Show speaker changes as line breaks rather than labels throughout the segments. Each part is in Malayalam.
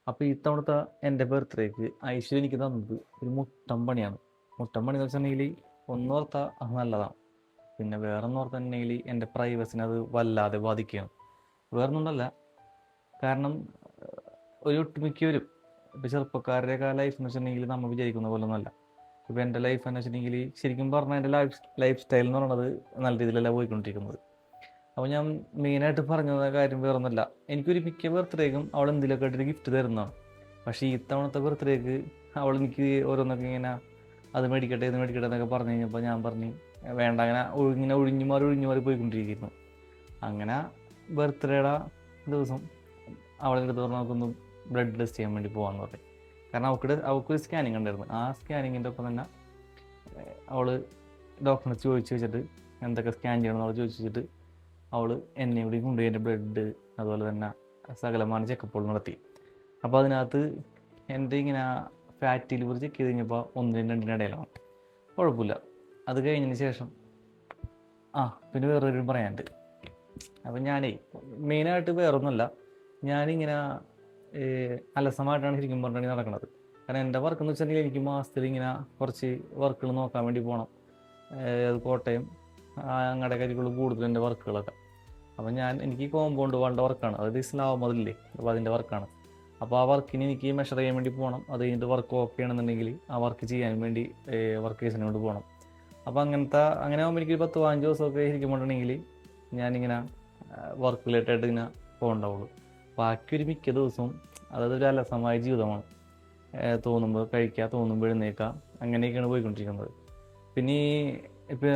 അപ്പോൾ ഇത്തവണത്തെ എൻ്റെ ബർത്ത്ഡേക്ക് ഐശ്വര്യ എനിക്ക് തന്നത് ഒരു മുട്ടൻ പണിയാണ്. മുട്ടൻ പണി എന്ന് വെച്ചിട്ടുണ്ടെങ്കിൽ ഒന്നോർത്താൽ അത് നല്ലതാണ്, പിന്നെ വേറൊന്നോർത്തിട്ടുണ്ടെങ്കിൽ എൻ്റെ പ്രൈവസിനെ അത് വല്ലാതെ ബാധിക്കുകയാണ്. വേറൊന്നുമല്ല, കാരണം ഒരു ഒട്ടുമിക്കവരും ഇപ്പോൾ ചെറുപ്പക്കാരുടെയൊക്കെ ലൈഫ് എന്ന് വെച്ചിട്ടുണ്ടെങ്കിൽ നമ്മൾ വിചാരിക്കുന്ന പോലെ ഒന്നുമല്ല. ഇപ്പോൾ എൻ്റെ ലൈഫ് എന്ന് വെച്ചിട്ടുണ്ടെങ്കിൽ ശരിക്കും പറഞ്ഞാൽ എൻ്റെ ലൈഫ് സ്റ്റൈൽ എന്ന് പറയുന്നത് നല്ല രീതിയിലല്ല പോയിക്കൊണ്ടിരിക്കുന്നത്. അപ്പോൾ ഞാൻ മെയിനായിട്ട് പറഞ്ഞ കാര്യം വേറൊന്നുമല്ല, എനിക്കൊരു മിക്ക ബർത്ത്ഡേക്കും അവൾ എന്തെങ്കിലുമൊക്കെ ആയിട്ടൊരു ഗിഫ്റ്റ് തരുന്നതാണ്. പക്ഷേ ഈ ഇത്തവണത്തെ ബർത്ത്ഡേക്ക് അവൾ എനിക്ക് ഓരോന്നൊക്കെ ഇങ്ങനെ അത് മേടിക്കട്ടെ ഇത് മേടിക്കട്ടെ എന്നൊക്കെ പറഞ്ഞു കഴിഞ്ഞപ്പോൾ ഞാൻ പറഞ്ഞു വേണ്ട, അങ്ങനെ ഒഴിഞ്ഞു മാറി പോയിക്കൊണ്ടിരിക്കുന്നു. അങ്ങനെ ബർത്ത്ഡേയുടെ ദിവസം അവളുടെ അടുത്ത് പറഞ്ഞാൽ നമുക്കൊന്ന് ബ്ലഡ് ടെസ്റ്റ് ചെയ്യാൻ വേണ്ടി പോകാമെന്ന് പറഞ്ഞു. കാരണം അവൾക്കൊരു സ്കാനിങ് ഉണ്ടായിരുന്നു. ആ സ്കാനിങ്ങിൻ്റെ ഒപ്പം തന്നെ അവൾ ഡോക്ടറിനെ ചോദിച്ചു വെച്ചിട്ട് എന്തൊക്കെ സ്കാൻ ചെയ്യണമെന്ന് അവൾ ചോദിച്ചു വെച്ചിട്ട് അവൾ എന്നെ കൂടി കൊണ്ടുപോയി എൻ്റെ ബ്ലഡ് അതുപോലെ തന്നെ സകലமான ചെക്കപ്പുകൾ നടത്തി. അപ്പോൾ അതിനകത്ത് എൻ്റെ ഇങ്ങനെ ഫാറ്റി ലിവർ ചെക്ക് ചെയ്ത് കഴിഞ്ഞപ്പോൾ 1-2 ഇടയിലാണ്, കുഴപ്പമില്ല. അത് കഴിഞ്ഞതിന് ശേഷം പിന്നെ വേറൊരു പറയാനുണ്ട്. അപ്പം ഞാനേ മെയിനായിട്ട് വേറൊന്നുമല്ല, ഞാനിങ്ങനെ അലസമായിട്ടാണ് ശരിക്കും പറഞ്ഞിട്ടുണ്ടെങ്കിൽ നടക്കുന്നത്. കാരണം എൻ്റെ വർക്ക് എന്ന് വെച്ചിട്ടുണ്ടെങ്കിൽ എനിക്ക് മാസത്തിൽ ഇങ്ങനെ കുറച്ച് വർക്കുകൾ നോക്കാൻ വേണ്ടി പോകണം. അത് കോട്ടയം അങ്ങടെ കാര്യങ്ങൾ കൂടുതൽ എൻ്റെ വർക്കുകളൊക്കെ. അപ്പോൾ എനിക്ക് കോമ്പൗണ്ട് വാളിൻ്റെ വർക്കാണ്, അതായത് സ്ലാബ് മതിലില്ലേ, അപ്പോൾ അതിൻ്റെ വർക്കാണ്. അപ്പോൾ ആ വർക്കിന് എനിക്ക് മെഷർ ചെയ്യാൻ വേണ്ടി പോകണം. അത് കഴിഞ്ഞിട്ട് വർക്ക് ഓക്കെ ആണെന്നുണ്ടെങ്കിൽ ആ വർക്ക് ചെയ്യാൻ വേണ്ടി വർക്കേഴ്സിനെ കൊണ്ട് പോകണം. അപ്പോൾ അങ്ങനെ ആകുമ്പോൾ എനിക്ക് 10-15 ദിവസമൊക്കെ ശരിക്കും പറഞ്ഞിട്ടുണ്ടെങ്കിൽ ഞാനിങ്ങനെ വർക്ക് റിലേറ്റഡ് ഇങ്ങനെ പോകണ്ടാവുള്ളൂ. ബാക്കി ഒരു മിക്ക ദിവസവും അതായത് ഒരു അലസമായ ജീവിതമാണ്. തോന്നുമ്പോൾ കഴിക്കുക, തോന്നുമ്പോൾ എഴുന്നേൽക്കുക, അങ്ങനെയൊക്കെയാണ് പോയിക്കൊണ്ടിരിക്കുന്നത്. പിന്നെ ഇപ്പോൾ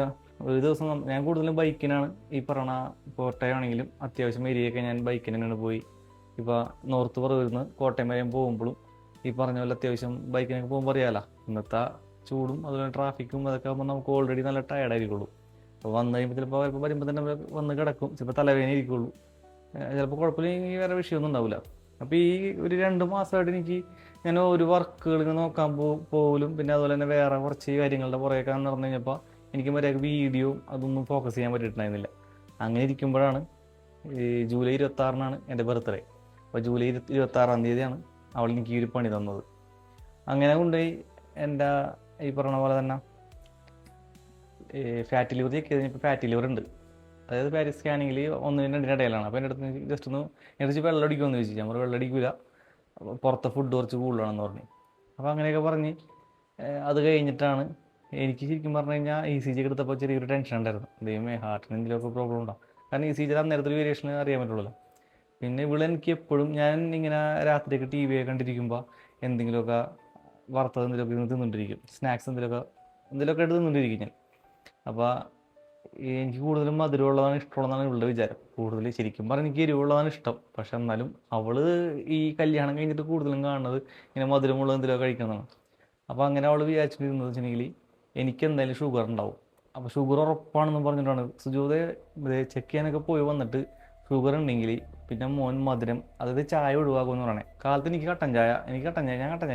ഒരു ദിവസം ഞാൻ കൂടുതലും ബൈക്കിനാണ് ഈ പറയണ കോട്ടയമാണെങ്കിലും അത്യാവശ്യം ഏരിയയൊക്കെ ഞാൻ ബൈക്കിന് തന്നെയാണ് പോയി. ഇപ്പോൾ നോർത്ത് പറവൂർന്ന് കോട്ടയം വരെ പോകുമ്പോഴും ഈ പറഞ്ഞ പോലെ അത്യാവശ്യം ബൈക്കിനൊക്കെ പോകുമ്പോൾ അറിയാമല്ലോ, ഇന്നത്തെ ചൂടും അതുപോലെ ട്രാഫിക്കും അതൊക്കെ ആകുമ്പോൾ നമുക്ക് ഓൾറെഡി നല്ല ടയർഡായിരിക്കുള്ളൂ. അപ്പോൾ വന്നു കഴിയുമ്പോൾ ചിലപ്പോൾ വരുമ്പോൾ തന്നെ വന്ന് കിടക്കും, ചിലപ്പോൾ തലവേദന ഇരിക്കുള്ളൂ, ചിലപ്പോൾ കുഴപ്പമില്ലെങ്കിൽ വേറെ വിഷയമൊന്നും ഉണ്ടാവില്ല. അപ്പോൾ ഈ ഒരു 2 മാസമായിട്ട് ഞാൻ ഒരു വർക്കുകൾ നോക്കാൻ പോലും പിന്നെ അതുപോലെ തന്നെ വേറെ കുറച്ച് കാര്യങ്ങളുടെ പുറകെ നടന്നു കഴിഞ്ഞപ്പോൾ എനിക്ക് മര്യാദക്ക് വീഡിയോ അതൊന്നും ഫോക്കസ് ചെയ്യാൻ പറ്റിയിട്ടുണ്ടായിരുന്നില്ല. അങ്ങനെ ഇരിക്കുമ്പോഴാണ് ജൂലൈ 26-നാണ് എൻ്റെ ബർത്ത്ഡേ. അപ്പോൾ ജൂലൈ 26-ാം തീയതിയാണ് അവൾ എനിക്ക് ഈ ഒരു പണി തന്നത്. അങ്ങനെ കൊണ്ടുപോയി എൻ്റെ ഈ പറഞ്ഞ പോലെ തന്നെ ഫാറ്റി ലിവർ ചെക്ക് ചെയ്ത് കഴിഞ്ഞപ്പോൾ ഫാറ്റി ലിവർ ഉണ്ട്. അതായത് ഫാറ്റി സ്കാനിങ്ങിൽ 1-2 ഇടയിലാണ്. അപ്പോൾ എൻ്റെ അടുത്ത് ജസ്റ്റ് ഒന്ന് വെള്ളം അടിക്കുമെന്ന് ചോദിച്ചു. നമ്മൾ വെള്ളം അടിക്കില്ല, പുറത്തെ ഫുഡ് കുറച്ച് കൂടുതലാണെന്ന് പറഞ്ഞു. അപ്പോൾ അങ്ങനെയൊക്കെ പറഞ്ഞ് അത് കഴിഞ്ഞിട്ടാണ് എനിക്ക് ശരിക്കും പറഞ്ഞു കഴിഞ്ഞാൽ ECG എടുത്തപ്പോൾ ചെറിയൊരു ടെൻഷൻ ഉണ്ടായിരുന്നു. ദൈവമേ, ഹാർട്ടിന് എന്തെങ്കിലുമൊക്കെ പ്രോബ്ലം ഉണ്ടാവും. കാരണം ECG അന്നേരത്തെ ഒരു വേരിയേഷൻ അറിയാൻ പറ്റുള്ളൂ. പിന്നെ ഇവിടെ എനിക്ക് എപ്പോഴും ഞാൻ ഇങ്ങനെ രാത്രിയൊക്കെ TV ഒക്കെ കണ്ടിരിക്കുമ്പോൾ എന്തെങ്കിലുമൊക്കെ വറുത്തത് എന്തെങ്കിലുമൊക്കെ തിന്നുകൊണ്ടിരിക്കും, സ്നാക്സ് എന്തെങ്കിലുമൊക്കെ എടുത്ത് തിന്നുകൊണ്ടിരിക്കും ഞാൻ. അപ്പോൾ എനിക്ക് കൂടുതലും മധുരമുള്ളതാണ് ഇഷ്ടമുള്ളതാണ് ഇവളുടെ വിചാരം. കൂടുതൽ ശരിക്കും പറഞ്ഞാൽ എനിക്ക് എരിവുള്ളതാണ് ഇഷ്ടം. പക്ഷെ എന്നാലും അവൾ ഈ കല്യാണം കഴിഞ്ഞിട്ട് കൂടുതലും കാണുന്നത് ഇങ്ങനെ മധുരമുള്ളത് എന്തെങ്കിലുമൊക്കെ കഴിക്കുന്നതാണ്. അപ്പോൾ അങ്ങനെ അവൾ വിചാരിച്ചിരുന്നത് വെച്ചിട്ടുണ്ടെങ്കിൽ എനിക്ക് എന്തായാലും ഷുഗർ ഉണ്ടാവും. അപ്പോൾ ഷുഗർ ഉറപ്പാണെന്ന് പറഞ്ഞിട്ടാണ് സുജൂതെ ചെക്ക് ചെയ്യാനൊക്കെ പോയി വന്നിട്ട് ഷുഗർ ഉണ്ടെങ്കിൽ പിന്നെ മോൻ മധുരം, അതായത് ചായ ഒഴിവാക്കുമെന്ന് പറയണേ. കാലത്ത് ഞാൻ കട്ടൻ ചായ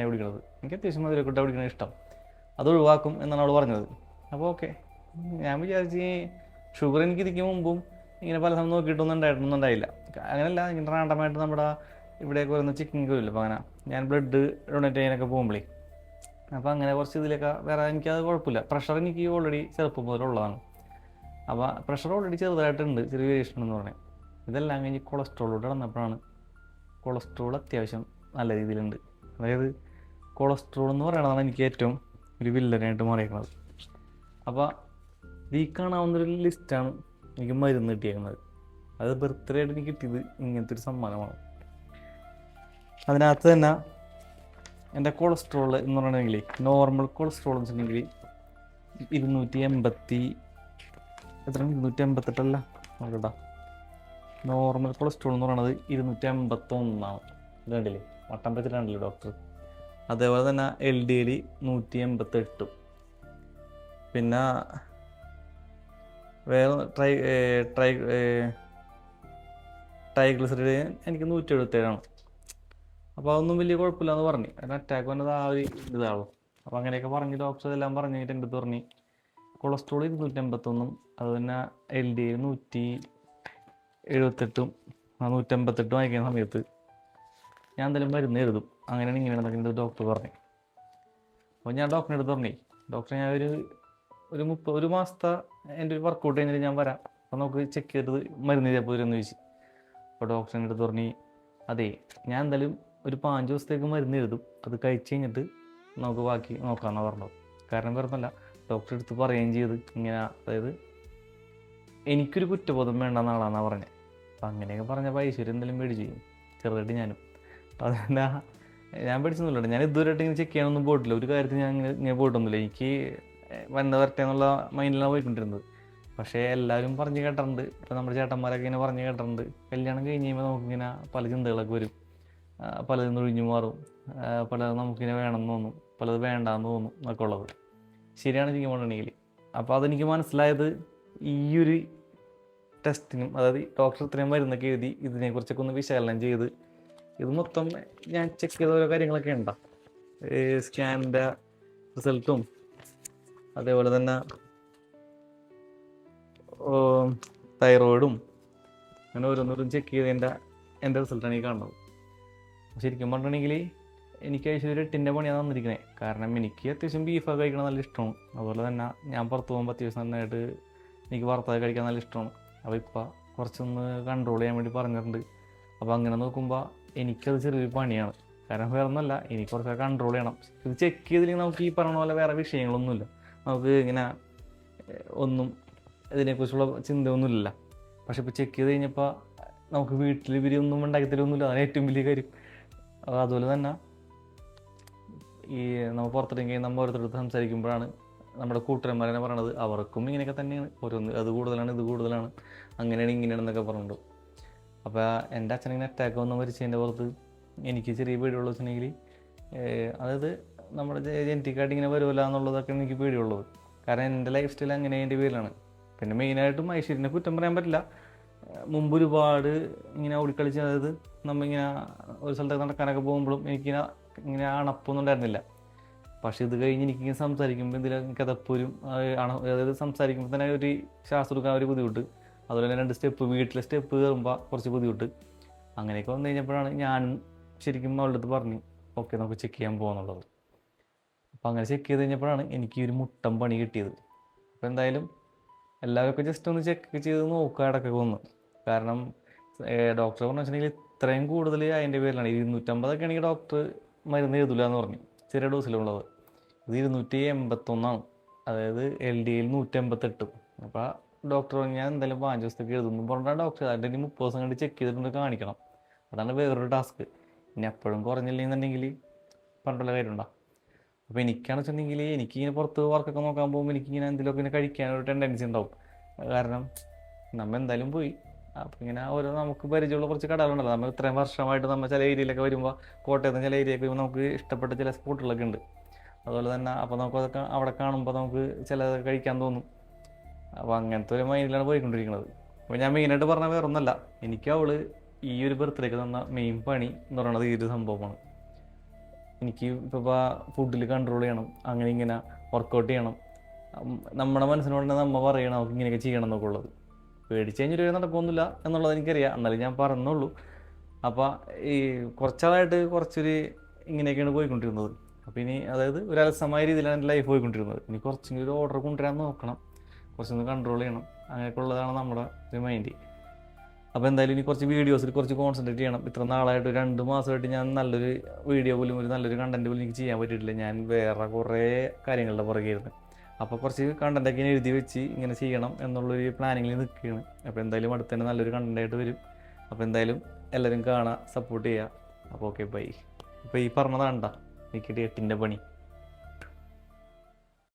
കുടിക്കുന്നത്, എനിക്ക് അത്യാവശ്യം മധുരമൊക്കെ ഇട്ട് കുടിക്കണത് ഇഷ്ടം, അത് ഒഴിവാക്കും എന്നാണ് അവൾ പറഞ്ഞത്. അപ്പോൾ ഓക്കെ, ഞാൻ വിചാരിച്ച് ഷുഗർ എനിക്ക് ഇതിക്ക് മുമ്പും ഇങ്ങനെ പല സമയം നോക്കിയിട്ടൊന്നും ഉണ്ടായില്ല. അങ്ങനെയല്ല, ഇങ്ങനെ റാണ്ടമായിട്ട് നമ്മുടെ ഇവിടെയൊക്കെ വരുന്ന ചിക്കൻ വരില്ല. അപ്പോൾ അങ്ങനെ ഞാൻ ബ്ലഡ് ഡൊണേറ്റ് ചെയ്യാനൊക്കെ പോകുമ്പോഴേ അപ്പോൾ അങ്ങനെ കുറച്ച് ഇതിലൊക്കെ വേറെ എനിക്കത് കുഴപ്പമില്ല. പ്രഷർ എനിക്ക് ഓൾറെഡി ചെറുപ്പം മുതലുള്ളതാണ്. അപ്പോൾ പ്രഷർ ഓൾറെഡി ചെറുതായിട്ടുണ്ട്, ചെറിയ വേരിയേഷൻ എന്ന് പറഞ്ഞാൽ. ഇതെല്ലാം കഴിഞ്ഞ് കൊളസ്ട്രോളോട് നടന്നപ്പോഴാണ് കൊളസ്ട്രോൾ അത്യാവശ്യം നല്ല രീതിയിലുണ്ട്. അതായത് കൊളസ്ട്രോൾ എന്ന് പറയുന്നതാണ് എനിക്ക് ഏറ്റവും ഒരു വില്ലനായിട്ട് മാറിയിരിക്കുന്നത്. അപ്പോൾ ഈ കാണാവുന്നൊരു ലിസ്റ്റാണ് എനിക്ക് മരുന്ന് കിട്ടിയേക്കുന്നത്. അത് ബർത്ത്ഡേ ആയിട്ട് എനിക്ക് കിട്ടിയത് ഇങ്ങനത്തെ ഒരു സമ്മാനമാണ്. അതിനകത്ത് തന്നെ എൻ്റെ കൊളസ്ട്രോൾ എന്ന് പറയണമെങ്കിൽ നോർമൽ കൊളസ്ട്രോൾ എന്ന് വെച്ചിട്ടുണ്ടെങ്കിൽ 288 നോക്കട്ടാ. നോർമൽ കൊളസ്ട്രോൾ എന്ന് പറയുന്നത് 281 കണ്ടില്ലേ, വട്ടം വെച്ചിട്ടാണല്ലോ ഡോക്ടർ. അതേപോലെ തന്നെ LDL 188. പിന്നെ വേറെ ട്രൈഗ്ലിസറൈഡ് എനിക്ക് 177. അപ്പോൾ അതൊന്നും വലിയ കുഴപ്പമില്ലാന്ന് പറഞ്ഞു. കാരണം അറ്റാക്ക് വന്നത് ആ ഒരു ഇതാണല്ലോ. അപ്പോൾ അങ്ങനെയൊക്കെ പറഞ്ഞ് ഡോക്ടർ എല്ലാം പറഞ്ഞു കഴിഞ്ഞിട്ട് എൻ്റെ അടുത്ത് പറഞ്ഞ് കൊളസ്ട്രോൾ 281, അത് തന്നെ LDL 178, 188 ആയിരിക്കുന്ന സമയത്ത് ഞാൻ എന്തായാലും മരുന്ന് എഴുതും, അങ്ങനെയാണ് ഇങ്ങനെയാണെന്നൊക്കെ എൻ്റെ ഡോക്ടർ പറഞ്ഞു. അപ്പോൾ ഞാൻ ഡോക്ടറിൻ്റെ അടുത്ത് പറഞ്ഞു, ഡോക്ടറെ ഞാൻ ഒരു മാസത്തെ എൻ്റെ ഒരു വർക്കൗട്ട് കഴിഞ്ഞിട്ട് ഞാൻ വരാം, അപ്പോൾ നമുക്ക് ചെക്ക് ചെയ്തിട്ട് മരുന്ന് ചെയ്തപ്പോൾ വരുമെന്ന് ചോദിച്ചു. അപ്പോൾ ഡോക്ടറിൻ്റെ അടുത്ത് പറഞ്ഞു, അതെ ഞാൻ എന്തായാലും ഒരു 5 ദിവസത്തേക്ക് മരുന്ന് എഴുതും, അത് കഴിച്ച് കഴിഞ്ഞിട്ട് നമുക്ക് ബാക്കി നോക്കാമെന്നാണ് പറഞ്ഞത്. കാരണം വേറൊന്നുമല്ല, ഡോക്ടറെ അടുത്ത് പറയുകയും ചെയ്ത് ഇങ്ങനെ, അതായത് എനിക്കൊരു കുറ്റബോധം വേണ്ട നാളാന്നാണ് പറഞ്ഞത്. അപ്പം അങ്ങനെയൊക്കെ പറഞ്ഞപ്പോൾ ഐശ്വര്യം എന്തെങ്കിലും പേടിച്ചു ചെയ്യും, ചെറുതായിട്ട് ഞാനും. അതല്ല, ഞാൻ പേടിച്ചൊന്നുമില്ല, ഞാൻ ഇതുവരെയായിട്ട് ഇങ്ങനെ ചെക്ക് ചെയ്യാനൊന്നും പോയിട്ടില്ല, ഒരു കാര്യത്തിൽ ഞാൻ ഇങ്ങനെ പോയിട്ടൊന്നുമില്ല. എനിക്ക് വരട്ടെ എന്നുള്ള മൈൻഡിലാണ് പോയിക്കൊണ്ടിരുന്നത്. പക്ഷേ എല്ലാവരും പറഞ്ഞു കേട്ടിട്ടുണ്ട്, ഇപ്പം നമ്മുടെ ചേട്ടന്മാരൊക്കെ ഇങ്ങനെ പറഞ്ഞു കേട്ടിട്ടുണ്ട്, കല്യാണം കഴിഞ്ഞ് കഴിയുമ്പോൾ നമുക്കിങ്ങനെ പല ചിന്തകളൊക്കെ വരും, പലതും ഒഴിഞ്ഞു മാറും, പലത് നമുക്കിങ്ങനെ വേണമെന്ന് തോന്നും, പലത് വേണ്ടാന്ന് തോന്നും എന്നൊക്കെ ഉള്ളത് ശരിയാണ് ശരിക്കും പറഞ്ഞിട്ടുണ്ടെങ്കിൽ. അപ്പോൾ അതെനിക്ക് മനസ്സിലായത് ഈ ഒരു ടെസ്റ്റിനും, അതായത് ഡോക്ടർ ഇത്രയും മരുന്നൊക്കെ എഴുതി ഇതിനെക്കുറിച്ചൊക്കെ ഒന്ന് വിശകലനം ചെയ്ത് ഇത് മൊത്തം ഞാൻ ചെക്ക് ചെയ്ത ഓരോ കാര്യങ്ങളൊക്കെ ഉണ്ടോ, സ്കാനിൻ്റെ റിസൾട്ടും അതേപോലെ തന്നെ തൈറോയിഡും അങ്ങനെ ഓരോന്നോരും ചെക്ക് ചെയ്തതിൻ്റെ എൻ്റെ റിസൾട്ടാണ് ഈ കാണുന്നത്. ശരിക്കും പറഞ്ഞിട്ടുണ്ടെങ്കിൽ എനിക്ക് ഒരു 8ൻ്റെ പണിയാണ് തന്നിരിക്കുന്നത്. കാരണം എനിക്ക് അത്യാവശ്യം ബീഫൊക്കെ കഴിക്കണം നല്ല ഇഷ്ടമാണ്. അതുപോലെ തന്നെ ഞാൻ പുറത്ത് പോകുമ്പോൾ അത്യാവശ്യം നന്നായിട്ട് എനിക്ക് വറുത്തൊക്കെ കഴിക്കാൻ നല്ല ഇഷ്ടമാണ്. അപ്പോൾ ഇപ്പോൾ കുറച്ചൊന്ന് കൺട്രോൾ ചെയ്യാൻ വേണ്ടി പറഞ്ഞിട്ടുണ്ട്. അപ്പോൾ അങ്ങനെ നോക്കുമ്പോൾ എനിക്കത് ചെറിയൊരു പണിയാണ്. കാരണം വേറെ ഒന്നുമല്ല, എനിക്ക് കുറച്ചൊക്കെ കൺട്രോൾ ചെയ്യണം. ഇത് ചെക്ക് ചെയ്തില്ലെങ്കിൽ നമുക്ക് ഈ പറഞ്ഞ പോലെ വേറെ വിഷയങ്ങളൊന്നുമില്ല, നമുക്ക് ഇങ്ങനെ ഒന്നും ഇതിനെക്കുറിച്ചുള്ള ചിന്തയൊന്നുമില്ല. പക്ഷെ ഇപ്പോൾ ചെക്ക് ചെയ്ത് കഴിഞ്ഞപ്പോൾ നമുക്ക് വീട്ടിൽ ഇവരൊന്നും ഉണ്ടാക്കി തരുമൊന്നുമില്ല, അതാണ് ഏറ്റവും വലിയ കാര്യം. അതുപോലെ തന്നെ ഈ നമ്മൾ പുറത്തിറങ്ങി നമ്മൾ ഓരോരുത്തരടുത്ത് സംസാരിക്കുമ്പോഴാണ് നമ്മുടെ കൂട്ടുകാരന്മാരെന്നെ പറയണത് അവർക്കും ഇങ്ങനെയൊക്കെ തന്നെയാണ്, ഓരോന്ന് അത് കൂടുതലാണ് ഇത് കൂടുതലാണ് അങ്ങനെയാണ് ഇങ്ങനെയാണെന്നൊക്കെ പറഞ്ഞിട്ടുണ്ട്. അപ്പോൾ എൻ്റെ അച്ഛനിങ്ങനെ അറ്റാക്ക് വന്ന് മരിച്ചതിൻ്റെ പുറത്ത് എനിക്ക് ചെറിയ പേടിയുള്ളത് വെച്ചിട്ടുണ്ടെങ്കിൽ, അതായത് നമ്മുടെ ജനറ്റിക്കായിട്ട് ഇങ്ങനെ വരുമല്ല എന്നുള്ളതൊക്കെ എനിക്ക് പേടിയുള്ളത്. കാരണം എൻ്റെ ലൈഫ് സ്റ്റൈൽ അങ്ങനെ എൻ്റെ പേരിലാണ്. പിന്നെ മെയിനായിട്ടും ഐശ്വര്യനെ കുറ്റം പറയാൻ പറ്റില്ല. മുമ്പ് ഒരുപാട് ഇങ്ങനെ ഓടിക്കളിച്ച്, അതായത് നമ്മളിങ്ങനെ ഒരു സ്ഥലത്തേക്ക് നടക്കാനൊക്കെ പോകുമ്പോഴും ഇങ്ങനെ അണപ്പൊന്നും ഉണ്ടായിരുന്നില്ല. പക്ഷെ ഇത് കഴിഞ്ഞ് എനിക്കിങ്ങനെ സംസാരിക്കുമ്പോൾ എന്തെങ്കിലും കിതപ്പൊരും അതായത് സംസാരിക്കുമ്പോൾ തന്നെ ഒരു ശ്വാസം എടുക്കാൻ ഒരു ബുദ്ധിമുട്ട്, അതുപോലെ തന്നെ 2 സ്റ്റെപ്പ് വീട്ടിലെ സ്റ്റെപ്പ് കയറുമ്പോൾ കുറച്ച് ബുദ്ധിമുട്ട്. അങ്ങനെയൊക്കെ വന്നു കഴിഞ്ഞപ്പോഴാണ് ഞാനും ശരിക്കും അവളുടെ അടുത്ത് പറഞ്ഞു ഓക്കെ നമുക്ക് ചെക്ക് ചെയ്യാൻ പോകുന്നുള്ളത്. അപ്പോൾ അങ്ങനെ ചെക്ക് ചെയ്ത് കഴിഞ്ഞപ്പോഴാണ് എനിക്ക് ഒരു മുട്ടം പണി കിട്ടിയത്. അപ്പോൾ എന്തായാലും എല്ലാവരൊക്കെ ജസ്റ്റ് ഒന്ന് ചെക്ക് ചെയ്ത് നോക്കുക ഇടയ്ക്കൊക്കെ ഒന്ന്. കാരണം ഡോക്ടർ പറഞ്ഞു വെച്ചിട്ടുണ്ടെങ്കിൽ ഇത്രയും കൂടുതൽ അതിൻ്റെ പേരിലാണ് 250 ആണെങ്കിൽ ഡോക്ടർ മരുന്ന് എഴുതില്ല എന്ന് പറഞ്ഞു, ചെറിയ ഡോസിലുള്ളത്. ഇത് 281, അതായത് LDL 188. അപ്പോൾ ഡോക്ടർ പറഞ്ഞു ഞാൻ എന്തായാലും 5 ദിവസത്തേക്ക് എഴുതുന്നു പറഞ്ഞാൽ ഡോക്ടർ അതിൻ്റെ 30 ദിവസം കണ്ട് ചെക്ക് ചെയ്തിട്ടുണ്ട് കാണിക്കണം. അതാണ് വേറൊരു ടാസ്ക്. ഇനി എപ്പോഴും കുറഞ്ഞില്ലെന്നുണ്ടെങ്കിൽ പറഞ്ഞിട്ടുള്ള കാര്യമുണ്ടോ. അപ്പോൾ എനിക്കാണെന്ന് വെച്ചിട്ടുണ്ടെങ്കിൽ എനിക്കിങ്ങനെ പുറത്ത് വർക്കൊക്കെ നോക്കാൻ പോകുമ്പോൾ എനിക്കിങ്ങനെ എന്തെങ്കിലുമൊക്കെ ഇങ്ങനെ കഴിക്കാനൊരു ടെൻഡൻസി ഉണ്ടാവും. കാരണം നമ്മൾ എന്തായാലും പോയി, അപ്പോൾ ഇങ്ങനെ ഓരോ നമുക്ക് പരിചയമുള്ള കുറച്ച് കടകളുണ്ടല്ലോ, നമ്മൾ ഇത്രയും വർഷമായിട്ട് നമ്മൾ ചില ഏരിയയിലൊക്കെ വരുമ്പോൾ, കോട്ടയത്ത് ചില ഏരിയയൊക്കെ വരുമ്പോൾ നമുക്ക് ഇഷ്ടപ്പെട്ട ചില സ്പോട്ടുകളൊക്കെ ഉണ്ട്. അതുപോലെ തന്നെ അപ്പോൾ നമുക്കതൊക്കെ അവിടെ കാണുമ്പോൾ നമുക്ക് ചിലതൊക്കെ കഴിക്കാൻ തോന്നും. അപ്പോൾ അങ്ങനത്തെ ഒരു മൈൻഡിലാണ് പോയിക്കൊണ്ടിരിക്കുന്നത്. അപ്പോൾ ഞാൻ മെയിനായിട്ട് പറഞ്ഞാൽ വേറെ ഒന്നല്ല, എനിക്ക് അവൾ ഈ ഒരു ബർത്ത്ഡേക്ക് തന്ന മെയിൻ പണി എന്ന് പറയുന്നത് ഈ ഒരു സംഭവമാണ്. എനിക്ക് ഇപ്പോൾ ഫുഡിൽ കൺട്രോൾ ചെയ്യണം, അങ്ങനെ ഇങ്ങനെ വർക്കൗട്ട് ചെയ്യണം, നമ്മുടെ മനസ്സിനോട് തന്നെ നമ്മൾ പറയണം നമുക്ക് ഇങ്ങനെയൊക്കെ ചെയ്യണം എന്നൊക്കെ ഉള്ളത്. പേടിച്ച് കഴിഞ്ഞൊരു നടക്കുമൊന്നുമില്ല എന്നുള്ളത് എനിക്കറിയാം, എന്നാലും ഞാൻ പറഞ്ഞുള്ളൂ. അപ്പോൾ ഈ കുറച്ചാളായിട്ട് കുറച്ചൊരു ഇങ്ങനെയൊക്കെയാണ് പോയിക്കൊണ്ടിരുന്നത്. അപ്പോൾ ഇനി അതായത് ഒരു അലസമായ രീതിയിലാണ് എൻ്റെ ലൈഫ് പോയിക്കൊണ്ടിരുന്നത്. ഇനി കുറച്ചും ഒരു ഓർഡർ കൊണ്ടുവരാൻ നോക്കണം, കുറച്ചൊന്ന് കൺട്രോൾ ചെയ്യണം, അങ്ങനെയൊക്കെ ഉള്ളതാണ് നമ്മുടെ ഒരു മൈൻഡ്. അപ്പോൾ എന്തായാലും ഇനി കുറച്ച് വീഡിയോസിൽ കുറച്ച് കോൺസെൻട്രേറ്റ് ചെയ്യണം. ഇത്ര നാളായിട്ട് 2 മാസമായിട്ട് ഞാൻ നല്ലൊരു വീഡിയോ പോലും ഒരു നല്ലൊരു കണ്ടൻറ്റ് പോലും എനിക്ക് ചെയ്യാൻ പറ്റിയിട്ടില്ല. ഞാൻ വേറെ കുറേ കാര്യങ്ങളുടെ പുറകെയായിരുന്നു. അപ്പോൾ കുറച്ച് കണ്ടൻറ്റൊക്കെ ഇങ്ങനെ എഴുതി വെച്ച് ഇങ്ങനെ ചെയ്യണം എന്നുള്ളൊരു പ്ലാനിങ്ങിൽ നിൽക്കുകയാണ്. അപ്പോൾ എന്തായാലും അടുത്ത് തന്നെ നല്ലൊരു കണ്ടൻറ്റായിട്ട് വരും. അപ്പോൾ എന്തായാലും എല്ലാവരും കാണുക, സപ്പോർട്ട് ചെയ്യുക. അപ്പോൾ ഓക്കെ ബൈ. ഇപ്പോൾ ഈ പറഞ്ഞതാണ്ടാ എനിക്ക് 8ൻ്റെ പണി.